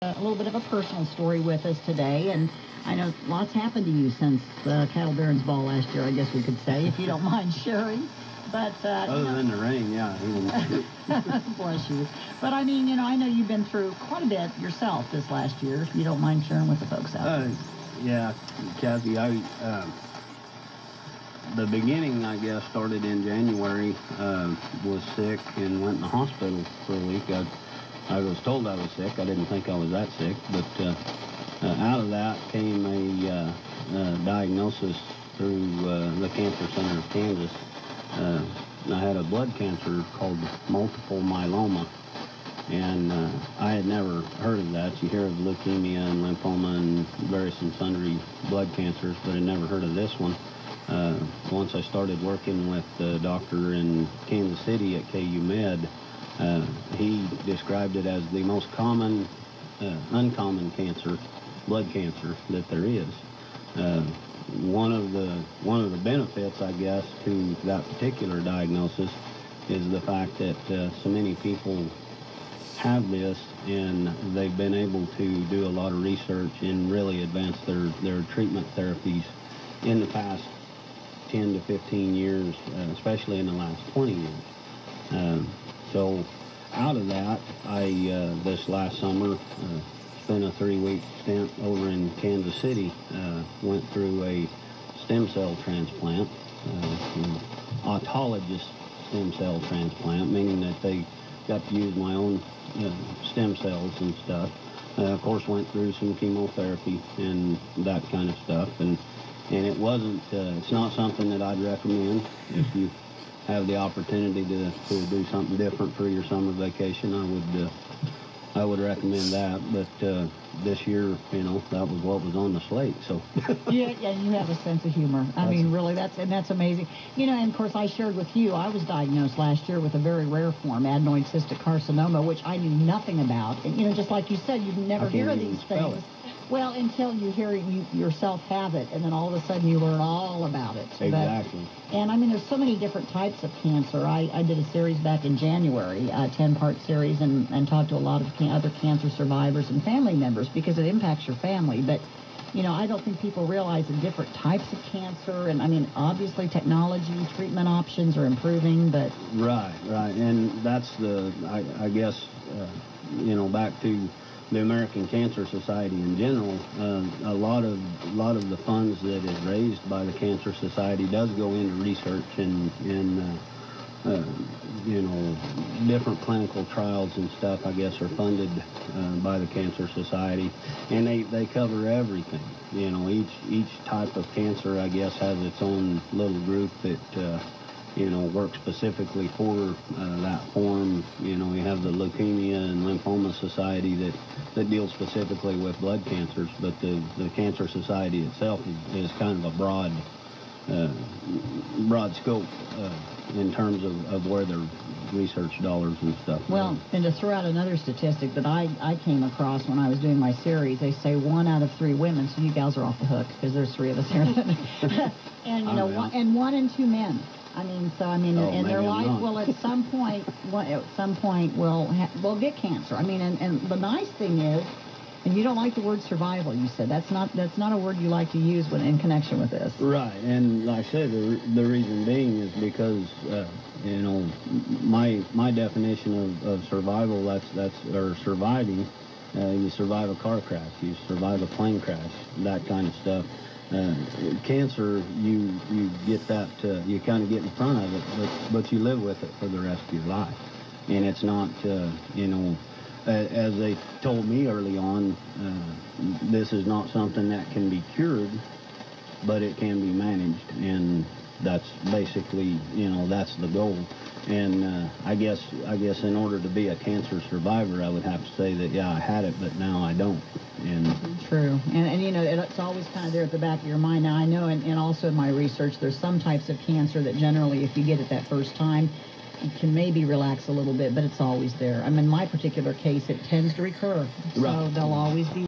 A little bit of a personal story with us today, and I know lots happened to you since the Cattle Barrons ball last year, I guess we could say, if you don't mind sharing. But other than the rain, yeah. Bless you. But I mean, I know you've been through quite a bit yourself this last year. If you don't mind sharing with the folks out there. Yeah, Kathy, the beginning, I guess, started in January. Was sick and went in the hospital for a week. I was told I was sick. I didn't think I was that sick, but out of that came a diagnosis through the Cancer Center of Kansas. I had a blood cancer called multiple myeloma, and I had never heard of that. You hear of leukemia and lymphoma and various and sundry blood cancers, but I'd never heard of this one. Once I started working with the doctor in Kansas City at KMAN, he described it as the most common, uncommon cancer, blood cancer, that there is. One of the benefits, I guess, to that particular diagnosis is the fact that so many people have this, and they've been able to do a lot of research and really advance their treatment therapies in the past 10 to 15 years, especially in the last 20 years. So out of that, I this last summer spent a 3-week stint over in Kansas City. Went through a stem cell transplant, autologous stem cell transplant, meaning that they got to use my own stem cells and stuff. Of course, went through some chemotherapy and that kind of stuff, and it wasn't. It's not something that I'd recommend if you have the opportunity to do something different for your summer vacation. I would recommend that, but this year, that was what was on the slate. So yeah, you have a sense of humor. I mean, really, that's amazing. And of course, I shared with you, I was diagnosed last year with a very rare form, adenoid cystic carcinoma, which I knew nothing about. And just like you said, you'd never hear of these things. Well, until you hear you yourself have it, and then all of a sudden you learn all about it. Exactly. And I mean, there's so many different types of cancer. I did a series back in January, a 10-part series, and talked to a lot of other cancer survivors and family members because it impacts your family. But, I don't think people realize the different types of cancer. And, I mean, obviously technology, treatment options are improving, but... Right. And that's I guess, back to the American Cancer Society in general, a lot of the funds that is raised by the Cancer Society does go into research and different clinical trials and stuff, I guess, are funded by the Cancer Society, and they cover everything. Each type of cancer, I guess, has its own little group that work specifically for that form. We have the Leukemia and Lymphoma Society that deals specifically with blood cancers, but the Cancer Society itself is kind of a broad scope in terms of where their research dollars and stuff. Well, and to throw out another statistic that I came across when I was doing my series, they say 1 out of 3 women, so you gals are off the hook because there's 3 of us here, and 1 in 2 men. In their life will at some point will get cancer. And the nice thing is, and you don't like the word survival, you said that's not a word you like to use when in connection with this. Right, and like I said, the reason being is because my definition of survival, or surviving. You survive a car crash, you survive a plane crash, that kind of stuff. Cancer, you get that, you kind of get in front of it, but you live with it for the rest of your life. And it's not, as they told me early on, this is not something that can be cured, but it can be managed. And that's basically, that's the goal. And I guess in order to be a cancer survivor, I would have to say that, yeah, I had it, but now I don't. And true. And it's always kind of there at the back of your mind. Now, I know, and also in my research, there's some types of cancer that generally, if you get it that first time, you can maybe relax a little bit, but it's always there. In my particular case, it tends to recur. So they'll always be